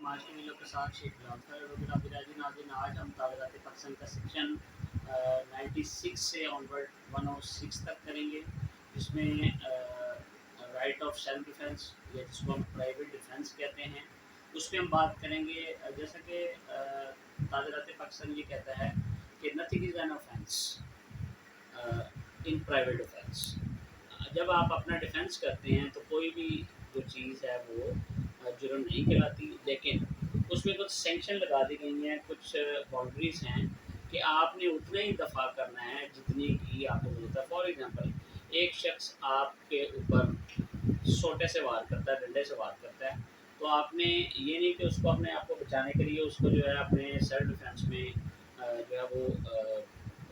माशरे मिलों के साथ शेख नाज़रीन, आज हम ताज़ात पाकिस्तान का सेक्शन 96 से ऑनवर्ड 106 तक करेंगे, जिसमें राइट ऑफ सेल्फ डिफेंस या जिसको हम प्राइवेट डिफेंस कहते हैं उस पर हम बात करेंगे। जैसा कि ताज़ात पाकिस्तान ये कहता है कि nothing is an offence in private defence. जब आप अपना डिफेंस करते हैं तो कोई भी जो चीज़ है वो जुर्म नहीं कहलाती, लेकिन उसमें कुछ सेंक्शन लगा दी गई हैं, कुछ बाउंड्रीज हैं कि आपने उतना ही दफ़ा करना है जितनी की आपको ज़रूरत है। फॉर एग्ज़ाम्पल, एक शख्स आपके ऊपर सोटे से वार करता है, डंडे से वार करता है, तो आपने ये नहीं कि उसको अपने आप को बचाने के लिए उसको जो है अपने सेल्फ डिफेंस में जो है वो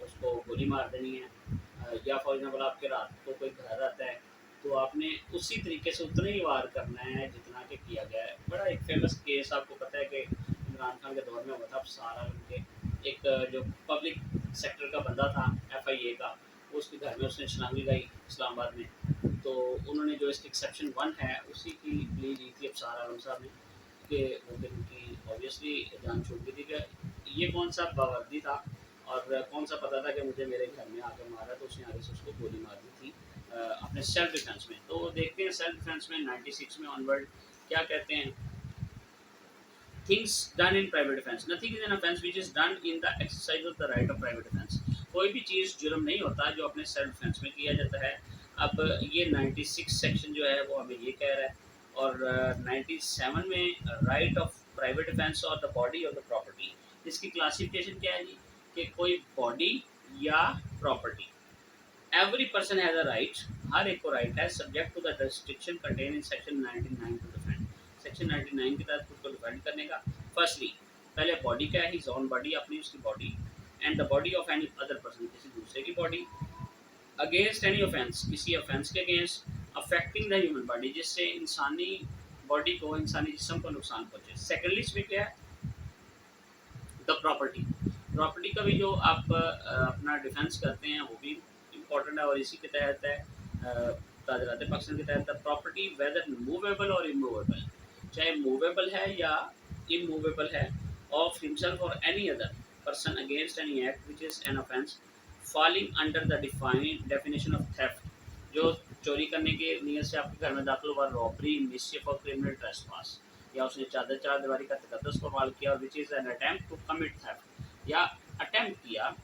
उसको गोली मार देनी है। या फॉर एग्ज़ाम्पल आपके रात को कोई घर आता है तो आपने उसी तरीके से उतना ही वार करना है जितना कि किया गया है। बड़ा एक फेमस केस आपको पता है कि इमरान खान के दौर में हुआ था। सारा उनके एक जो पब्लिक सेक्टर का बंदा था FIA का, वो उसके घर में उसने छलांग लगाई इस्लामाबाद में, तो उन्होंने जो इसकी एक्सेप्शन 1 है उसी की प्ली ली थी अफसार आलम साहब ने कि वो दिन उनकी ऑब्वियसली जान छूट गई थी कि ये कौन सा बावर्दी था और कौन सा पता था कि मुझे मेरे घर में आकर मारा, तो उसने आगे से उसको गोली मार दी थी अपने सेल्फ डिफेंस में। तो देखते हैं सेल्फ डिफेंस में 96 में ऑनवर्ड क्या कहते हैं। Things done in private defence, nothing is an offence which is done in the exercise of the right of private defence. कोई भी चीज़ जुर्म नहीं होता जो अपने सेल्फ डिफेंस में किया जाता है। अब ये 96 सेक्शन जो है वो हमें ये कह रहा है, और 97 में राइट ऑफ प्राइवेट डिफेंस और the body of the property. इसकी क्लासिफिकेशन क्या है जी, कि कोई बॉडी या property, every person has a right, हर एक को राइट है, subject to the restriction contain in section 99 to defend. Section 99 के तहत खुद को डिफेंड करने का। फर्स्टली, पहले बॉडी क्या है, हिज ओन बॉडी, अपनी उसकी body, and the body of any other person, किसी दूसरे की बॉडी, अगेंस्ट एनी ऑफेंस, किसी ऑफेंस के against, affecting the human body, जिससे इंसानी बॉडी को, इंसानी जिस्म को नुकसान पहुंचे। सेकेंडली इसमें क्या है, द प्रॉपर्टी। प्रॉपर्टी का भी जो आप अपना डिफेंस करते हैं वो भी इम्पोर्टेंट है, और इसी के तहत है ताज़ात पाकिस्तान के तहत प्रॉपर्टी वेदर मूवेबल और इमूवेबल, चाहे मूवेबल है या इमूवेबल है, ऑफ हिमसेल्फ और any other person against any act which is an offence falling under the defined definition of theft, जो चोरी करने के नियत से आपके घर में दाखिल हुआ, रॉबरी, मिसचिफ और क्रिमिनल ट्रेसपास, या उसने चादर चार दीवारी का तकद्दुस को माल किया, which is an attempt to commit theft, या अटेम्प्ट किया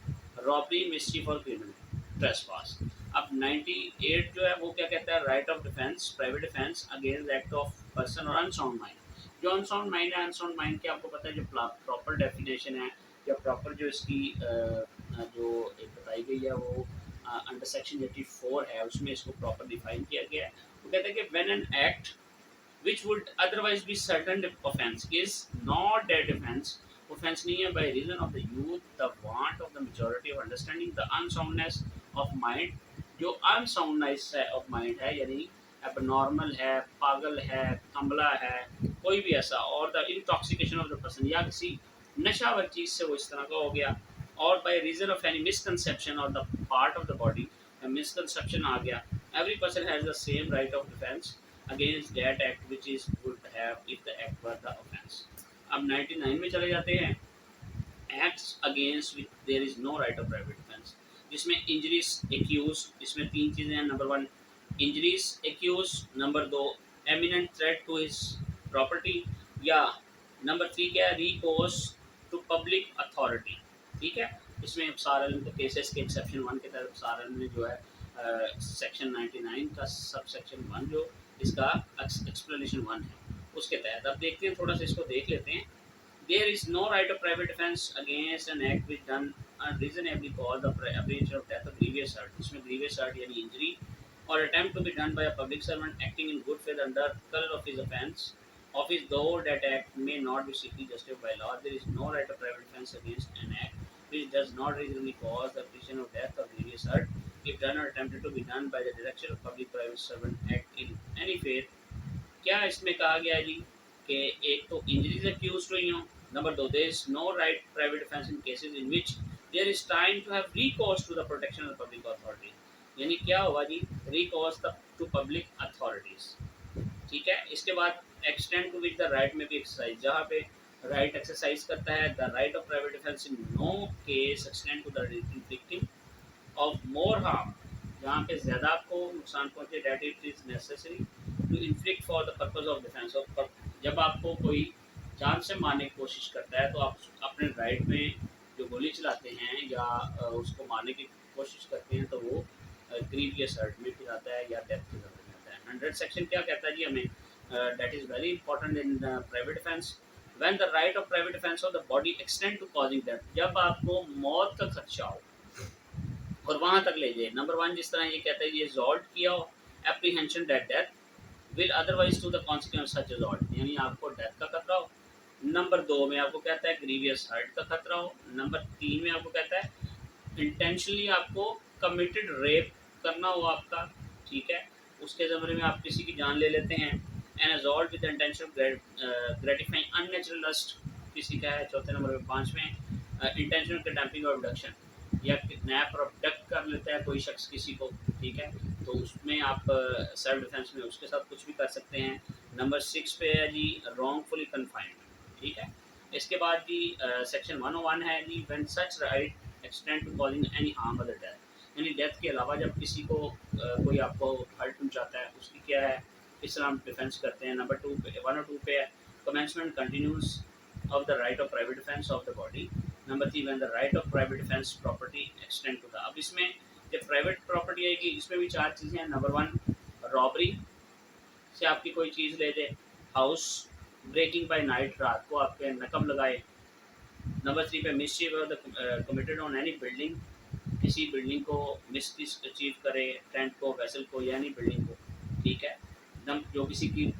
रॉबरी, मिसचिफ और क्रिमिनल ट्रेसपास। अब 98 जो है वो क्या कहता है, right of defence, private defence against act of person और अनसाउंड माइंड। जो अनसाउंड माइंड है, अनसाउंड माइंड के आपको पता है जो प्रॉपर डेफिनेशन है या प्रॉपर जो इसकी जो एक बताई गई है वो अंडर सेक्शन 84 है, उसमें इसको प्रॉपर डिफाइन किया गया है। वो कहते हैं कि when an act which would otherwise be certain offense is not a defense, offense नहीं है, by reason of the youth, the want of the majority of understanding, the unsoundness of mind, जो unsoundness है of mind है, यानी abnormal है, पागल है, कमला है, कोई भी ऐसा, और the intoxication of the person, या किसी नशावर चीज से वो इस तरह का हो गया, और by reason of any misconception or the part of the body, misconception आ गया, every person has the same right of defense against that act which is would have if the act were the offense। अब 99 में चले जाते हैं, acts against which there is no right of private defense, जिसमें injuries accused, इसमें तीन चीज़ें हैं। Number 1 injuries accused, number 2 imminent threat to his property, या नंबर 3 क्या है, recourse to public authority। ठीक है, इसमें अफसार आलम के केसेस के एक्सेप्शन 1 के तहत अफसार आलम ने जो है सेक्शन 99 का सब सेक्शन 1 जो इसका एक्सप्लेनेशन 1 है उसके तहत। अब देखते हैं, थोड़ा सा इसको देख लेते हैं। There is no right of private defence against an act which done unreasonably cause the apprehension of death of grievous hurt, इसमें grievous hurt यानी injury, or attempt to be done by a public servant acting in good faith under color of his offense office, though that act may not be strictly justified by law. There is no right of private defense against an act which does not reasonably cause the apprehension of death or grievous hurt if done or attempted to be done by the direction of public private servant act in any faith। क्या इसमें कहा गया है जी कि एक तो injuries accuse हुई हो, number 2 there is no right private defence in cases in which there is time to have recourse to the protection of public authority, यानी क्या होगा जी, रिकॉर्स टू पब्लिक अथॉरिटीज। ठीक है, इसके बाद extend to which the right में भी एक्सरसाइज, जहाँ पे राइट एक्सरसाइज करता है, the right of private defence in no case extend to the inflicting of more harm, जहाँ पे ज़्यादा आपको नुकसान पहुँचे, that it is necessary to inflict for the purpose of defence. और जब आपको कोई जान से मारने की कोशिश करता है तो आप अपने राइट में जो गोली चलाते हैं या उसको मारने की कोशिश करते हैं तो वो ग्रीवियस हर्ट में फिर आता है या डेथ की जरूरत में आता है। 100 सेक्शन क्या कहता है जी हमें, that is very important in private defence, when the right of private defence of the body extend to causing death, जब आपको मौत का खदशा हो और वहां तक ले जाए। नंबर वन, जिस तरह ये कहता है ये रिजॉल्ट किया हो apprehension that death will otherwise to the consequence such result, यानी आपको डेथ का खतरा हो। नंबर दो में आपको कहता है ग्रीवियस हर्ट का खतरा हो। नंबर तीन में आपको कहता है इंटेंशनली आपको कमिटेड रेप करना हो आपका, ठीक है, उसके ज़मरे में आप किसी की जान ले लेते हैं। And assault with intention gratifying unnatural lust किसी का है। चौथे नंबर पे, पाँचवें इंटेंशनल किडनैपिंग और अबडक्शन, या किडनैप और अबडक्ट कर लेता है कोई शख्स किसी को, ठीक है, तो उसमें आप सेल्फ डिफेंस में उसके साथ कुछ भी कर सकते हैं। नंबर सिक्स पे है जी रॉन्गफुली कन्फाइंड, ठीक है। इसके बाद जी सेक्शन 101 है जी when such right extend to causing any harm other death, यानी डेथ के अलावा जब किसी को कोई आपको हर्ट पहुंचाता है उसकी क्या है, इस तरह हम डिफेंस करते हैं। नंबर टू पे 102 पे है commencement continuous of the right of private defense of the body. Number three, when the right of private defense property extend to the, अब इसमें जब प्राइवेट प्रॉपर्टी आएगी इसमें भी चार चीज़ें हैं। नंबर वन, रॉबरी से आपकी कोई चीज़ ले दे, हाउस ब्रेकिंग बाय नाइट, रात को आपके नकब लगाए। नंबर थ्री पे mischief of the committed on any building, किसी बिल्डिंग को मिसअचीव करे, टेंट को, वेसल को, यानी बिल्डिंग को, ठीक है, जो किसी की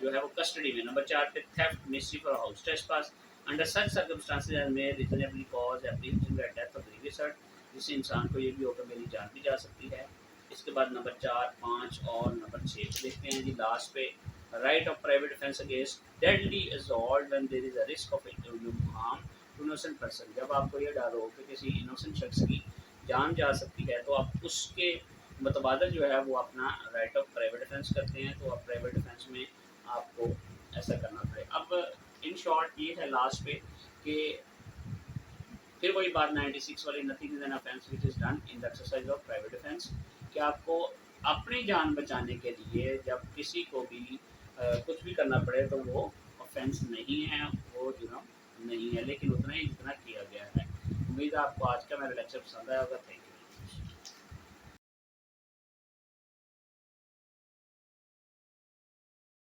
जो है वो कस्टडी में। नंबर चार पे थेफ्ट, मिसचीफ और house trespass under such circumstances as may reasonably cause apprehension that death of grievous hurt, जिससे इंसान को ये भी होकर मेरी जान भी जा सकती है। इसके बाद नंबर चार, पाँच और नंबर छः पे देखते हैं जी लास्ट पे, right of private defence against deadly assault when there is a risk of harm to innocent person, जब आपको ये डर हो कि किसी इनोसेंट शख्स की जान जा सकती है तो आप उसके मुतबादल जो है वो अपना राइट ऑफ प्राइवेट डिफेंस करते हैं। तो आप प्राइवेट डिफेंस में आपको ऐसा करना पड़े। अब इन शॉर्ट ये है लास्ट पे कि फिर वही बात 96 वाली, nothing is an offence which is done in the exercise of private defence, कि आपको अपनी जान बचाने के लिए जब किसी को भी कुछ भी करना पड़े तो वो ऑफेंस नहीं है, वो नहीं है, लेकिन उतना ही जितना किया गया है। उम्मीद है आपको आज का मेरा लेक्चर पसंद आया होगा। Thank you.